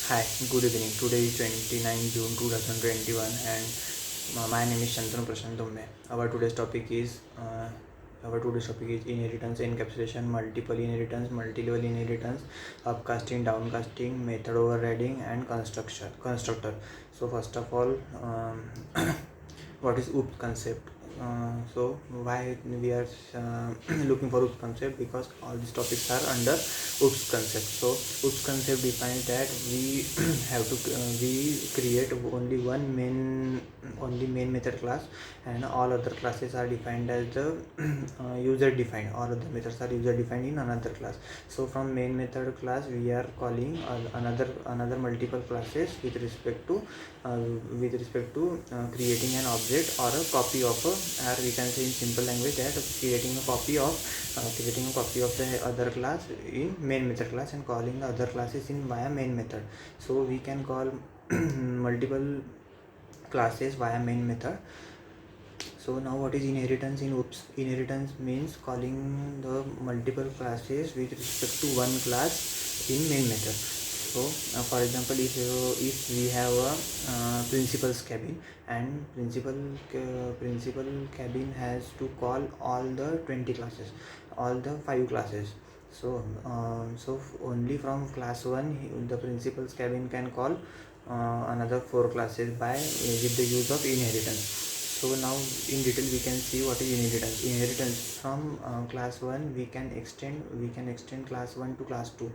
Hi, good evening. Today is 29 June 2021 and my name is Shantanu Prashant Dumbe. Our today's topic is inheritance, encapsulation, multiple inheritance, multi-level inheritance, upcasting, downcasting, method overriding, and constructor. So first of all, what is OOPS concept? So why we are looking for OOPS concept, because all these topics are under OOPS concept. So OOPS concept defines that we have to we create only main method class, and all other classes are defined as the user defined. All other methods are user defined in another class. So from main method class we are calling another multiple classes with respect to creating an object or a copy of or we can say in simple language that creating a copy of the other class in main method class and calling the other classes in via main method. So we can call multiple classes via main method. So now what is inheritance in OOPS? Inheritance means calling the multiple classes with respect to one class in main method. So for example, if we have a principal's cabin, and principal cabin has to call all the 20 classes, all the 5 classes. So only from class 1 the principal's cabin can call another 4 classes by with the use of inheritance. So now in detail we can see what is inheritance from class 1 we can extend class 1 to class 2,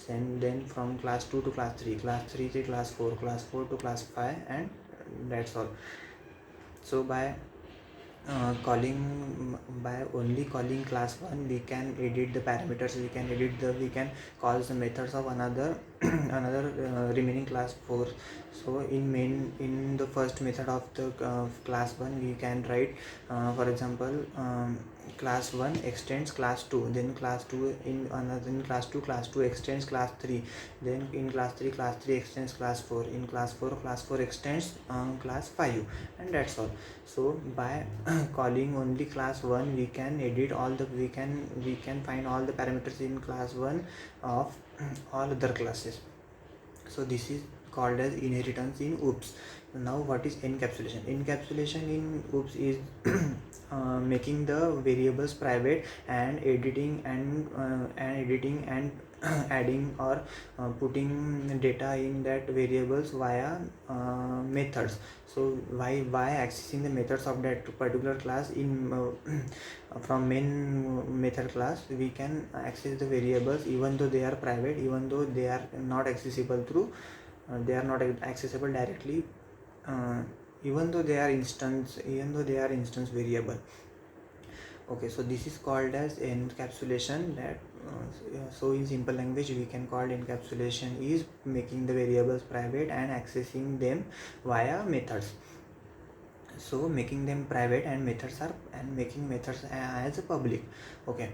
and then from class 2 to class 3, class 3 to class 4, class 4 to class 5, and that's all. So by only calling class 1 we can edit the parameters, we can call the methods of another another remaining class 4. So in the first method of the class 1 we can write for example, class 1 extends class 2, then class 2 in class 2 extends class 3, then in class 3 extends class 4, in class 4 extends class 5, and that's all. So by calling only class 1 we can edit all the we can find all the parameters in class 1 of all other classes. So this is called as inheritance in OOPS. Now what is encapsulation? Encapsulation in OOPS is making the variables private and editing and adding or putting data in that variables via methods. So why accessing the methods of that particular class in from main method class we can access the variables even though they are private, even though they are not accessible through they are not accessible directly, uh, even though they are instance variable. Okay, so this is called as encapsulation. So in simple language we can call encapsulation is making the variables private and accessing them via methods. So making them private and making methods as a public. Okay,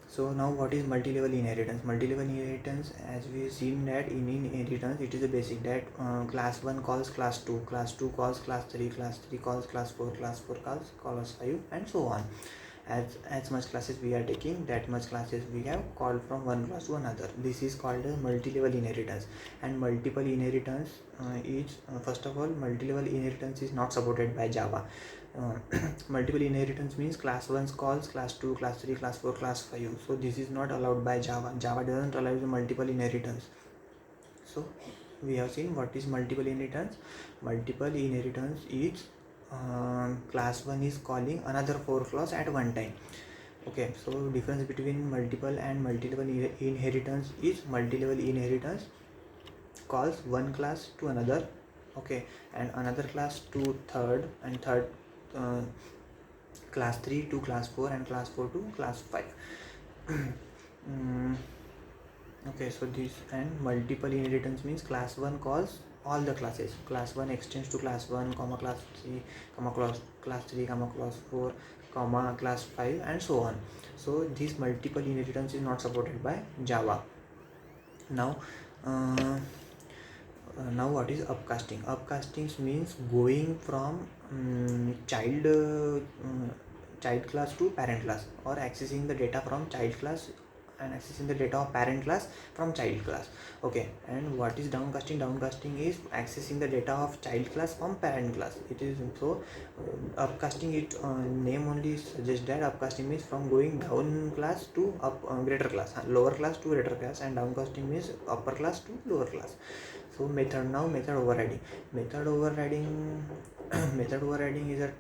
so now what is multi-level inheritance? Multi-level inheritance, as we have seen that in inheritance it is a basic that class 1 calls class 2, class 2 calls class 3, class 3 calls class 4, class 4 calls class 5, and so on. As much classes we are taking, that much classes we have called from one class to another. This is called a multi-level inheritance. And multiple inheritance is first of all, multi-level inheritance is not supported by Java. Multiple inheritance means class 1 calls class 2, class 3, class 4, class 5. So this is not allowed by Java. Java doesn't allow the multiple inheritance. So we have seen what is multiple inheritance. Multiple inheritance is class 1 is calling another 4 class at one time. Okay, so difference between multiple and multi-level inheritance is multi-level inheritance calls one class to another, okay, and another class to third, and third uh, class 3 to class 4, and class 4 to class 5. Okay, so this and multiple inheritance means class 1 calls all the classes. Class 1 extends to class 1, comma class 3, comma class 3, comma class 4, comma class 5, and so on. So this multiple inheritance is not supported by Java. Now now what is upcasting? Upcasting means going from child class to parent class, or accessing the data from child class accessing the data of parent class from child class. Okay, and what is downcasting? Downcasting is accessing the data of child class from parent class. It is so upcasting, it name only suggests that upcasting means from going down class to up greater class, lower class to greater class, and downcasting means upper class to lower class. So method, now method overriding. Method overriding method overriding is a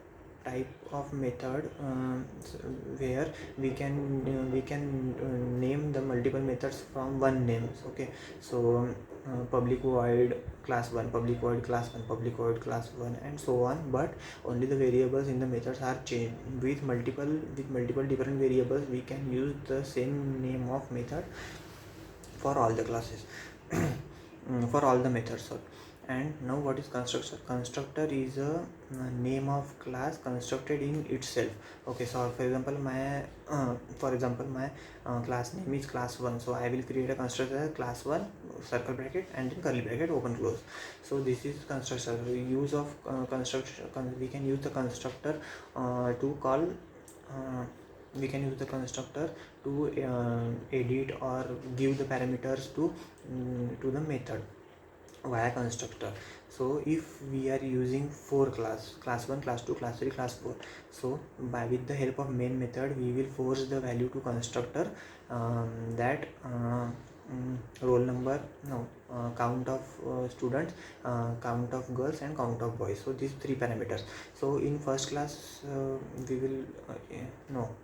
type of method where we can name the multiple methods from one name. Okay, so public void class 1, public void class 1, public void class 1, and so on, but only the variables in the methods are changed. With multiple different variables, we can use the same name of method for all the classes. For all the methods, sorry. And now what is constructor? Constructor is a name of class constructed in itself. Okay, so for example my class name is class 1, so I will create a constructor class 1 circle bracket and then curly bracket open close. So this is constructor. Use of constructor, we can use the constructor to call we can use the constructor to edit or give the parameters to the method via constructor. So if we are using 4 class 1, class 2, class 3, class 4, so with the help of main method we will force the value to constructor that roll number, no, count of students, count of girls, and count of boys. So these 3 parameters. So in first class we will no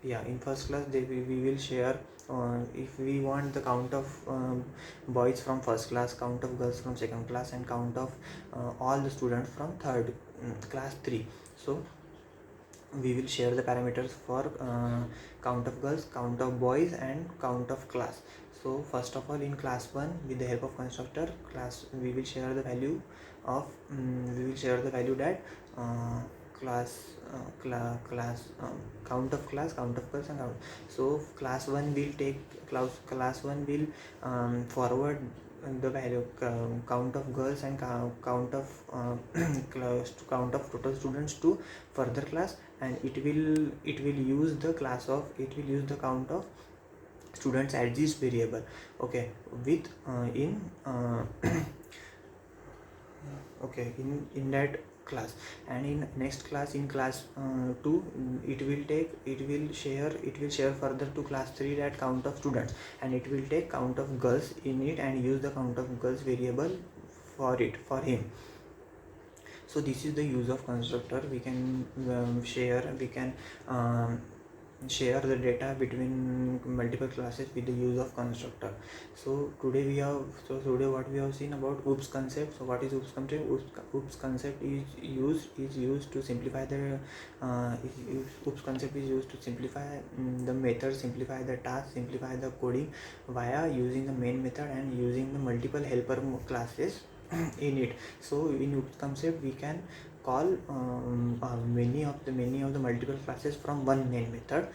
yeah in first class we will share if we want the count of boys from first class, count of girls from second class, and count of all the students from third class 3. So we will share the parameters for count of girls, count of boys, and count of class. So first of all, in class 1, with the help of constructor class, we will share the value of that count of class, count of girls, and count. So class 1 will take class 1 will forward the value count of girls and count of count of total students to further class, and it will use the count of students as this variable. Okay, with in okay in that class. And in next class, in class 2, it will share further to class 3 that count of students, and it will take count of girls in it and use the count of girls variable for him. So this is the use of constructor. We can share the data between multiple classes with the use of constructor. So today what we have seen about OOPS concept. So what is OOPS concept? OOPS concept is used to simplify the OOPS concept is used to simplify the method, simplify the task, simplify the coding via using the main method and using the multiple helper classes in it. So in OOPS concept we can call many of the multiple classes from one main method,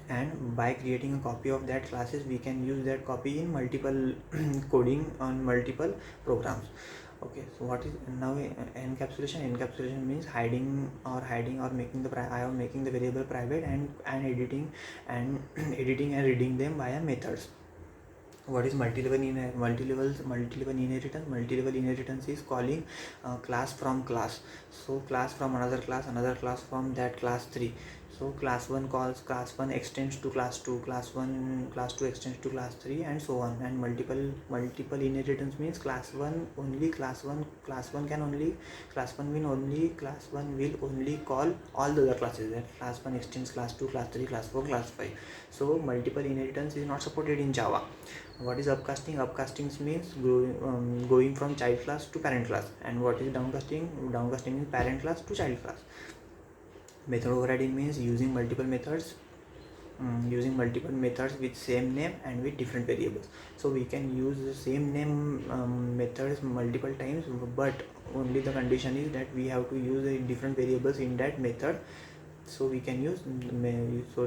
and by creating a copy of that classes we can use that copy in multiple coding on multiple programs. Okay, so what is now encapsulation? Encapsulation means hiding or making the variable private and editing and reading them via methods. What is multi-level inheritance? Multi-level inheritance is calling class from class. So class from another class from that class 3. So class 1 calls class 1 extends to class 2, class 2 extends to class 3, and so on. And multiple inheritance means class 1 will only call all the other classes. That class 1 extends class 2, class 3, class 4, class 5. So multiple inheritance is not supported in Java. What is upcasting? Upcasting means going from child class to parent class. And what is downcasting? Downcasting means parent class to child class. Method overriding means using multiple methods with same name and with different variables. So we can use the same name methods multiple times, but only the condition is that we have to use the different variables in that method. So we can use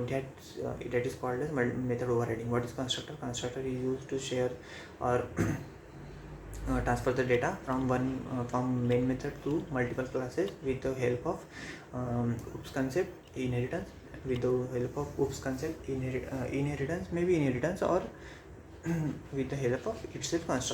that is called as method overriding. What is constructor? Constructor is used to share or transfer the data from main method to multiple classes with the help of OOPS concept, inheritance, with the help of OOPS concept, inheritance, maybe inheritance, or with the help of itself construct.